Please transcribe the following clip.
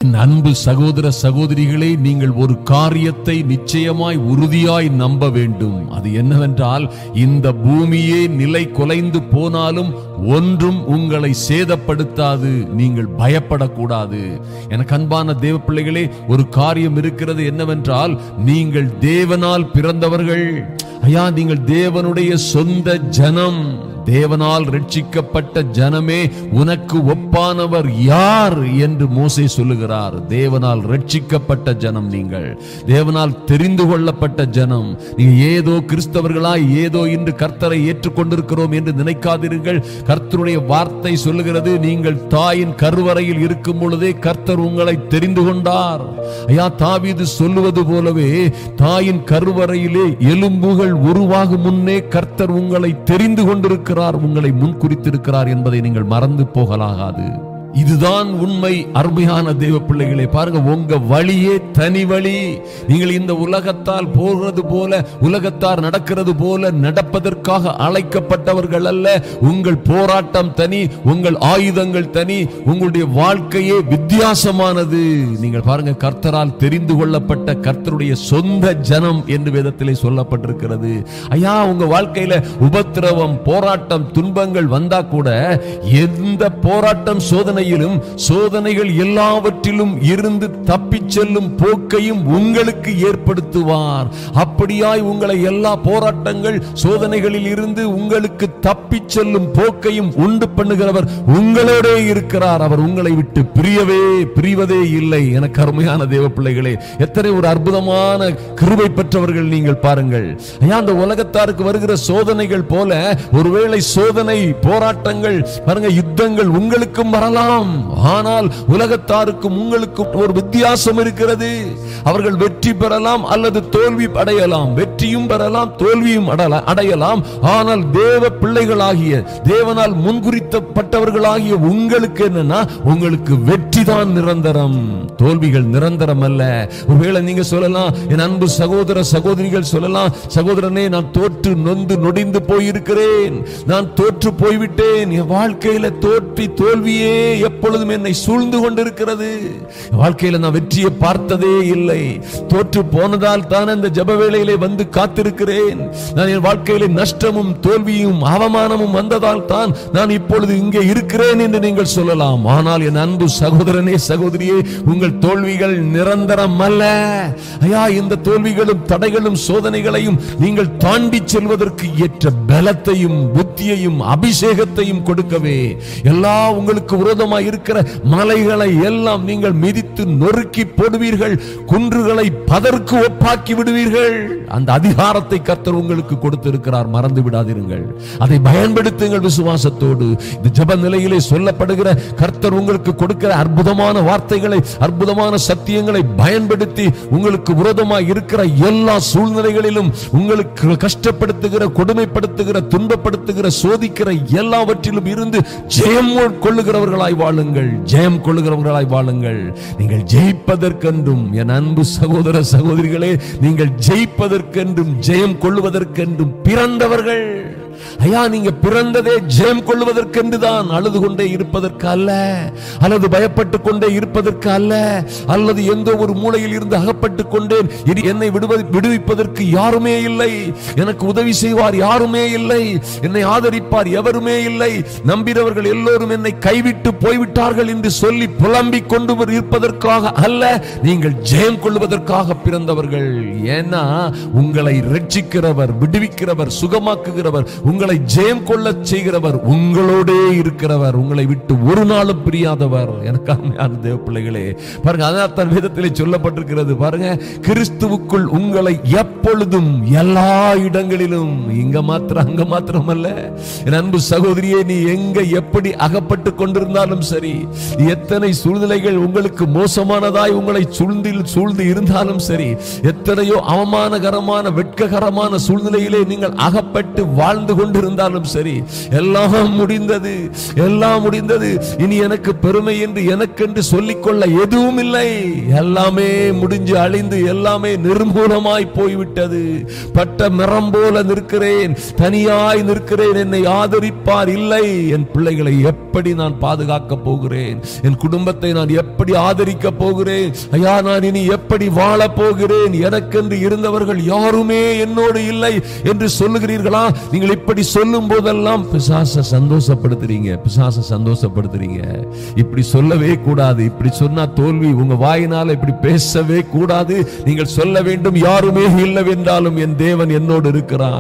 அன்பு சகோதர சகோதரிகளே, நீங்கள் ஒரு காரியத்தை நிச்சயமாய் உறுதியாய் நம்ப வேண்டும். அது என்னவென்றால், இந்த பூமியே நிலை குலைந்து போனாலும் ஒன்றும் உங்களை சேதப்படுத்தாது. நீங்கள் பயப்படக்கூடாது. எனக்கு அன்பான தேவ பிள்ளைகளே, ஒரு காரியம் இருக்கிறது. என்னவென்றால், நீங்கள் தேவனால் பிறந்தவர்கள். ஐயா, நீங்கள் தேவனுடைய சொந்த ஜனம். தேவனால் ரட்சிக்கப்பட்ட ஜனமே உனக்கு ஒப்பானவர் யார் என்று மோசே சொல்லுகிறார். தேவனால் ரட்சிக்கப்பட்ட ஜனம் நீங்கள், தேவனால் தெரிந்து கொள்ளப்பட்ட ஜனம். நீங்க ஏதோ கிறிஸ்தவர்களாய் ஏதோ இன்று கர்த்தரை ஏற்றுக்கொண்டிருக்கிறோம் என்று நினைக்காதீர்கள். கர்த்தருடைய வார்த்தை சொல்லுகிறது, நீங்கள் தாயின் கருவறையில் இருக்கும் பொழுதே கர்த்தர் உங்களை தெரிந்து கொண்டார். ஐயா, தாவீது சொல்லுவது போலவே, தாயின் கருவறையிலே எலும்புகள் உருவாகும் முன்னே கர்த்தர் உங்களை தெரிந்து கொண்டிருக்கிறார், உங்களை முன்குறித்திருக்கிறார் என்பதை நீங்கள் மறந்து போகலாகாது. இதுதான் உண்மை. அருமையான தேவ பிள்ளைகளே, பாருங்க, உங்க வழியே தனி வழி. நீங்கள் இந்த உலகத்தால் போகிறது போல, உலகத்தார் நடக்கிறது போல நடப்பதற்காக அழைக்கப்பட்டவர்கள் அல்ல. உங்கள் போராட்டம் தனி, உங்கள் ஆயுதங்கள் தனி, உங்களுடைய வாழ்க்கையே வித்தியாசமானது. நீங்கள் பாருங்க, கர்த்தரால் தெரிந்து கொள்ளப்பட்ட கர்த்தருடைய சொந்த ஜனம் என்று வேதத்திலே சொல்லப்பட்டிருக்கிறது. ஐயா, உங்க வாழ்க்கையில உபத்திரவம், போராட்டம், துன்பங்கள் வந்தா கூட, எந்த போராட்டம் சோதனைகள் எல்லாவற்றிலும் இருந்து தப்பிச் செல்லும் போக்கையும் உங்களுக்கு ஏற்படுத்துவார். அப்படியாய் உங்களை எல்லா போராட்டங்கள், சோதனைகளில் இருந்து உங்களுக்கு தப்பிச் செல்லும் போக்கையும் உண்டு பண்ணுகிறவர் உங்களோட இருக்கிறார். அவர் உங்களை விட்டு பிரிவதே இல்லை. எனக்கு அருமையான தேவ பிள்ளைகளே, எத்தனை ஒரு அற்புதமான கிருபை பெற்றவர்கள் நீங்கள் பாருங்கள். அந்த உலகத்தாருக்கு வருகிற சோதனைகள் போல ஒருவேளை சோதனை, போராட்டங்கள், பாருங்க, யுத்தங்கள் உங்களுக்கும் வரலாம். ஆனால் உலகத்தாருக்கும் உங்களுக்கும் ஒரு வித்தியாசம் இருக்கிறது. அவர்கள் வெற்றி பெறலாம் அல்லது தோல்வி அடையலாம், வெற்றியும் பெறலாம், தோல்வியும் அடையலாம். ஆனால் தேவ பிள்ளைகளாகிய, தேவனால் முன்குறித்தப்பட்டவர்களாகிய உங்களுக்கு என்னன்னா, உங்களுக்கு வெற்றி தான் நிரந்தரம், தோல்விகள் நிரந்தரம் அல்ல. ஒருவேளை நீங்க சொல்லலாம், என் அன்பு சகோதர சகோதரிகள் சொல்லலாம், சகோதரனே, நான் தோற்று நொந்து நொடிந்து போயிருக்கிறேன், நான் தோற்று போய்விட்டேன், என் வாழ்க்கையில தோல்வியே எப்பொழுதும் என்னை சூழ்ந்து கொண்டிருக்கிறது, வாழ்க்கையில நான் வெற்றியை பார்த்ததே இல்லை, தோற்று போனதால் தான் இந்த ஜெப வேளையிலே வந்து காத்திருக்கிறேன், நான் என் வாழ்க்கையில நஷ்டமும் தோல்வியும் அவமானமும் வந்ததால் தான் நான் இப்பொழுது இங்கே இருக்கிறேன் என்று நீங்கள் சொல்லலாம். ஆனால் என் அன்பு சகோதரனே, சகோதரியே, உங்கள் தோல்விகள் நிரந்தரம் அல்ல. ஐயா, இந்த தோல்விகளும் தடைகளும் சோதனைகளையும் நீங்கள் தாண்டி செல்வதற்கு ஏற்ற பலத்தையும் புத்தியையும் அபிஷேகத்தையும் கொடுக்கவே, எல்லா உங்களுக்கு விரோதமாய் இருக்கிற மலைகளை எல்லாம் நீங்கள் மிதித்து நொறுக்கி போடுவீர்கள், குன்றுகளை பதற்கு ஒப்பாக்கி விடுவீர்கள். அந்த அதிகாரத்தை கர்த்தர் உங்களுக்கு கொடுத்திருக்கிறார், மறந்து விடாதீர்கள். அதை பயன்படுத்துங்கள் விசுவாசத்தோடு. இந்த ஜெப நிலையிலே சொல்லப்படுகிற கர்த்தர் உங்களுக்கு கொடுக்கிற அற்புதமான வார்த்தைகளை, அற்புதமான சத்தியங்களை பயன்படுத்தி உங்களுக்கு விரோதமாய் இருக்கிற எல்லா சூழ்நிலைகளிலும், உங்களுக்கு கஷ்டப்படுத்துகிற, கொடுமைப்படுத்துகிற, துன்பப்படுத்துகிற, சோதிக்கிற எல்லாவற்றிலும் இருந்து ஜெயம் கொள்ளுகிறவர்களாய் வாழுங்கள், ஜெயம் கொள்ளுகிறவர்களாய் வாழுங்கள். நீங்கள் ஜெயிப்பதற்கென்றும், என் அன்பு சகோதர சகோதரிகளே, நீங்கள் ஜெயிப்பதற்கென்றும் ஜெயம் கொள்ளுவதற்கென்றும் பிறந்தவர்கள். ஐயா, நீங்க பிறந்ததே ஜெயம் கொள்வதற்கென்றுதான், அழுது கொண்டே இருப்பதற்கு அல்ல, அல்லது பயப்பட்டு கொண்டே இருப்பதற்கு அல்ல, அல்லது எந்த ஒரு மூலையில் இருந்து அகப்பட்டு கொண்டேன், என்னை விடுவிப்பதற்கு யாருமே இல்லை, எனக்கு உதவி செய்வார் யாருமே இல்லை, என்னை ஆதரிப்பார் எவருமே இல்லை, நம்பினவர்கள் எல்லோரும் என்னை கைவிட்டு போய்விட்டார்கள் என்று சொல்லி புலம்பிக் கொண்டு இருப்பதற்காக அல்ல, நீங்கள் ஜெயம் கொள்வதற்காக பிறந்தவர்கள். ஏன்னா, உங்களை ரட்சிக்கிறவர், விடுவிக்கிறவர், சுகமாக்குகிறவர், உங்களை ஜெயம் கொள்ள செய்கிறவர் உங்களோடே இருக்கிறவர், உங்களை விட்டு ஒரு நாளும் பிரியாதவர். எனக்கான தேவ பிள்ளைகளே, பாருங்க, அதான் வேதத்திலே சொல்லப்பட்டிருக்கிறது. பாருங்க, கிறிஸ்துவுக்குள் உங்களை எப்பொழுதும் எல்லா இடங்களிலும், இங்க மாத்திரம் அங்க மாத்திரம் அல்ல. என் அன்பு சகோதரியே, நீ எங்க எப்படி அகப்பட்டு கொண்டிருந்தாலும் சரி, எத்தனை சூழ்நிலைகள் உங்களுக்கு மோசமானதாய் உங்களை சூழ்ந்து இருந்தாலும் சரி, எத்தனையோ அவமானகரமான, வெட்ககரமான சூழ்நிலையிலே நீங்கள் அகப்பட்டு வாழ்ந்து கொண்டு கொண்டிருந்தாலும் சரி, எல்லாம் முடிந்தது, எல்லாம் முடிந்தது, இனி எனக்கு பெருமை என்று எனக்கென்று சொல்லிக்கொள்ள எதுவும் இல்லை. எல்லாமே முடிஞ்சு அழிந்து எல்லாமே நிர்மூலமாய் போய்விட்டது. பட்ட மரம் போல நிற்கிறேன், தனியாய் நிற்கிறேன், என்னை ஆதரிப்பார் இல்லை. என் பிள்ளைகளை எப்படி நான் பாதுகாக்க போகிறேன்? என் குடும்பத்தை நான் எப்படி ஆதரிக்க போகிறேன்? ஐயா, நான் இனி எப்படி வாழ போகிறேன்? எனக்கென்று இருந்தவர்கள் யாருமே என்னோடு இல்லை என்று சொல்லுகிறீர்களா? நீங்கள் இப்படி சொல்லும் போதெல்லாம் பிசாசை சந்தோஷப்படுத்துறீங்க, பிசாசை சந்தோஷப்படுத்துறீங்க. இப்படி சொல்லவே கூடாது. இப்படி சொன்னா தோல்வி. உங்க வாயினால இப்படி பேசவே கூடாது. நீங்கள் சொல்ல வேண்டும், யாருமே இல்லைவென்றாலும் என் தேவன் என்னோடு இருக்கிறார்.